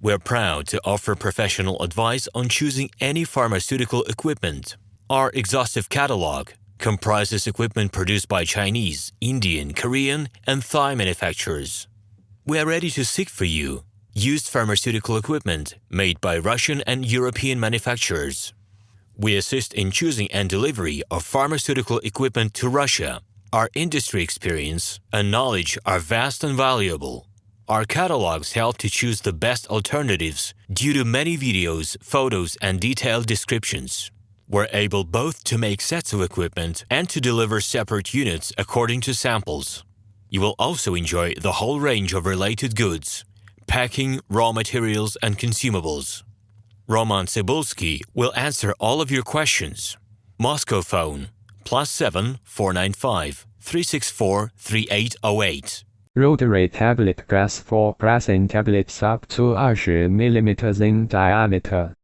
We're proud to offer professional advice on choosing any pharmaceutical equipment. Our exhaustive catalog comprises equipment produced by Chinese, Indian, Korean, and Thai manufacturers. We are ready to seek for you used pharmaceutical equipment made by Russian and European manufacturers. We assist in choosing and delivery of pharmaceutical equipment to Russia. Our industry experience and knowledge are vast and valuable. Our catalogs help to choose the best alternatives due to many videos, photos, and detailed descriptions. We're able both to make sets of equipment and to deliver separate units according to samples. You will also enjoy the whole range of related goods, packing, raw materials, and consumables. RomanTsibulsky will answer all of your questions. Moscow phone +7 495 364 3808. Rotary tablet glass for pressing tablets up to 20 mm in diameter.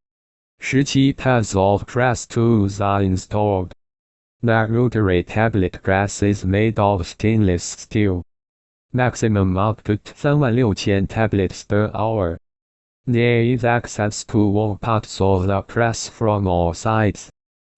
17 types of press tools are installed. The rotary tablet glass is made of stainless steel. Maximum output 36,000 tablets per hour. There is access to all parts of the press from all sides.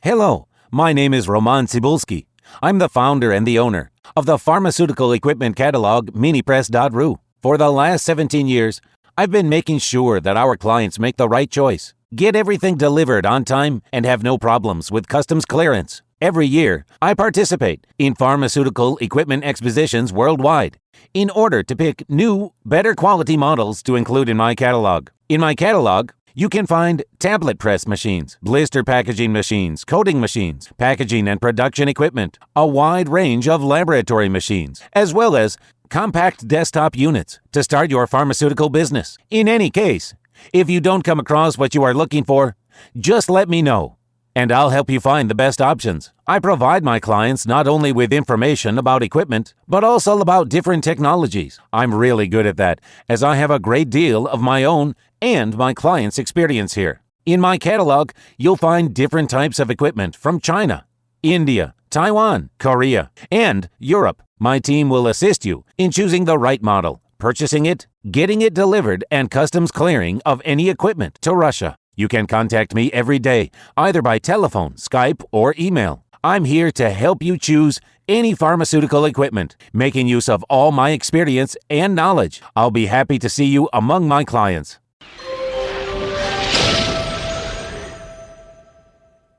Hello, my name is RomanTsibulsky. I'm the founder and the owner of the pharmaceutical equipment catalog Minipress.ru. For the last 17 years, I've been making sure that our clients make the right choice, get everything delivered on time, and have no problems with customs clearance. Every year, I participate in pharmaceutical equipment expositions worldwide in order to pick new, better quality models to include in my catalog. In my catalog, you can find tablet press machines, blister packaging machines, coating machines, packaging and production equipment, a wide range of laboratory machines, as well as compact desktop units to start your pharmaceutical business. In any case, if you don't come across what you are looking for, just let me know, and I'll help you find the best options. I provide my clients not only with information about equipment, but also about different technologies. I'm really good at that, as I have a great deal of my own and my clients' experience here. In my catalog, you'll find different types of equipment from China, India, Taiwan, Korea, and Europe. My team will assist you in choosing the right model, purchasing it, getting it delivered, and customs clearing of any equipment to Russia. You can contact me every day, either by telephone, Skype, or email. I'm here to help you choose any pharmaceutical equipment, making use of all my experience and knowledge. I'll be happy to see you among my clients.